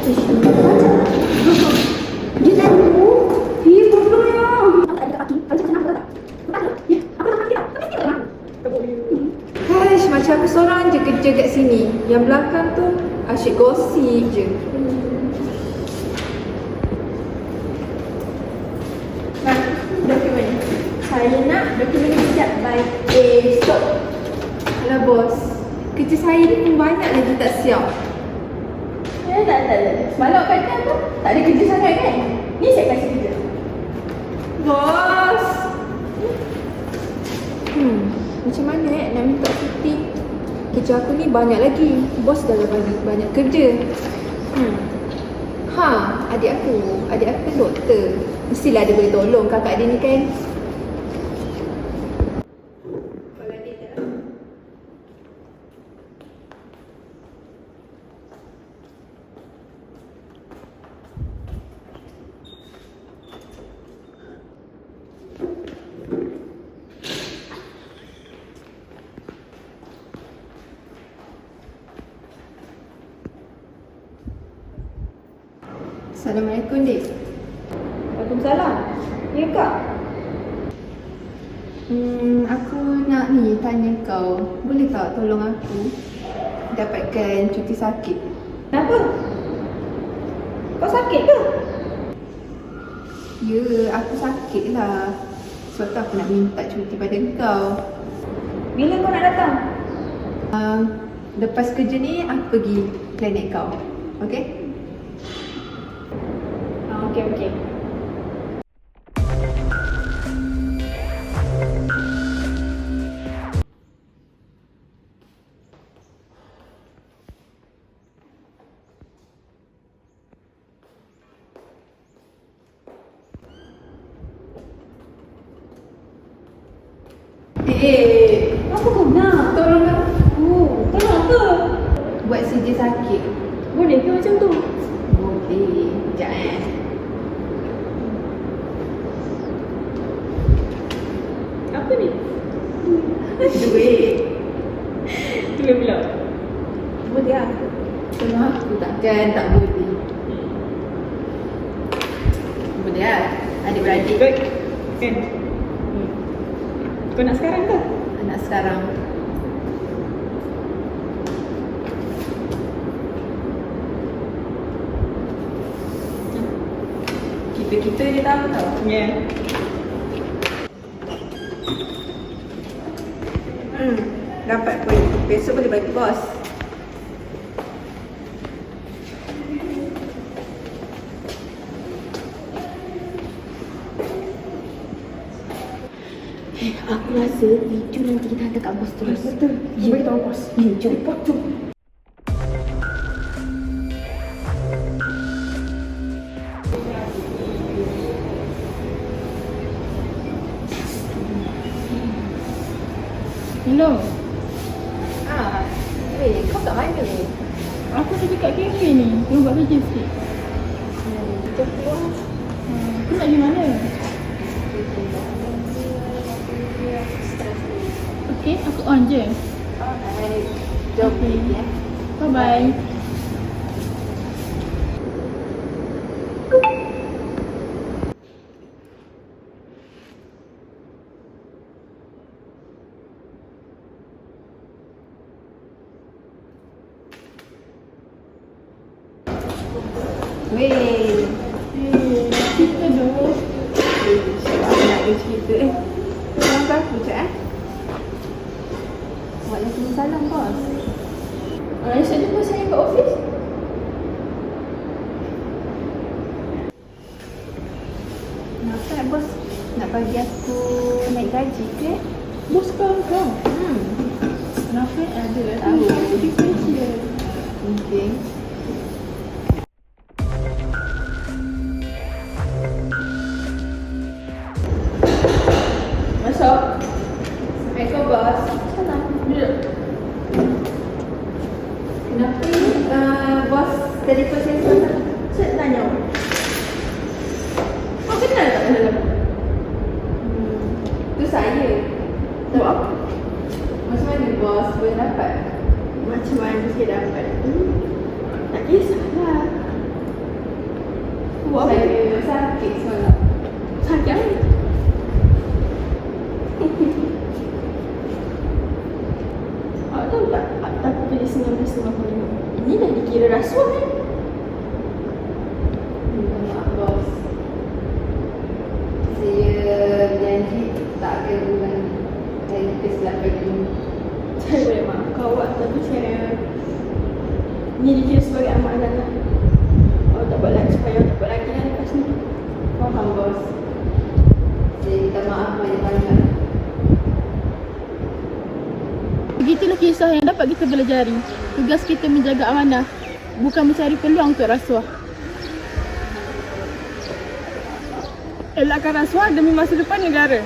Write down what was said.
Ish, baca. Dia tahu. Dia bodohnya. Aku tak ada kaki. Kalau cakap senang, betul tak? Betul tak? Ya, aku nak kaki tak? Tapi dia tak. Haish, macam aku seorang je kerja kat sini. Yang belakang tu asyik gosip je. Dokumen. Saya nak dokumen sejak by esok. Alah bos, kerja saya ni pun banyak lagi tak siap. Tak. Semalam kata apa? Tak ada kerja sangat kan? Ni saya kasih kerja. Bos! Macam mana nak minta cuti? Kerja aku ni banyak lagi. Bos dah bagi banyak kerja. Adik aku kan doktor. Mestilah dia boleh tolong kakak dia ni kan. Kalau dia tak. Assalamualaikum, Dik. Waalaikumsalam. Ya kak? Aku nak ni tanya kau, boleh tak tolong aku dapatkan cuti sakit? Kenapa? Kau sakit ke? Ya, aku sakit lah. Sebab tu aku nak minta cuti pada kau. Bila kau nak datang? Lepas kerja ni aku pergi klinik kau. Okay? Okey. Dik, Apa kau nak? tolong aku. Tolong apa? Buat CJ sakit. Boleh ke macam tu? Boleh. Sekejap Apa ni? Duit. Tolong pula. Boleh lah. Tolong aku takkan tak boleh. Boleh lah. Adik-beradik. Good. Kan? Kau nak sekarang ke? Anak sekarang. Kita dia tahu tau. Ya. Dapat pun. Besok boleh bagi bos. Aku rasa video nanti kita hantar kat bos terus. Betul. Ya. Beritahu bos. Ya, jom. Hello, Kau kat mana ni? aku tadi kat kafe ni. Tengok buat kerja sikit. Kita keluar. Kau nak pergi mana? Okay, aku on je. Alright. Jom Okay. pergi ya. Bye-bye. Weh. Kita dulu. Aku nak ada cerita. Tolong aku sekejap Waalaikumsalam bos. Esok jumpa saya kat office. Kenapa bos nak bagi aku naik gaji ke? Bos kau. Kenapa ada? Tahu. Aku special. Mungkin. Masuk. Assalamualaikum bos. Salam. Duduk. Kenapa bos telefon saya sebentar? Saya tanya. Kau kenal tak dalam? Tu saya. Buat apa? Macam mana bos boleh dapat? Macam mana saya dapat? Tak kisahlah. Ni dikira sebagai amanah lah. Oh, tak buat lagi supaya tak buat lagi lah lepas ni. Faham bos. Jadi minta maaf banyak-banyak. Begitulah kisah yang dapat kita pelajari. Tugas kita menjaga amanah, bukan mencari peluang untuk rasuah. Elakkan rasuah demi masa depan negara.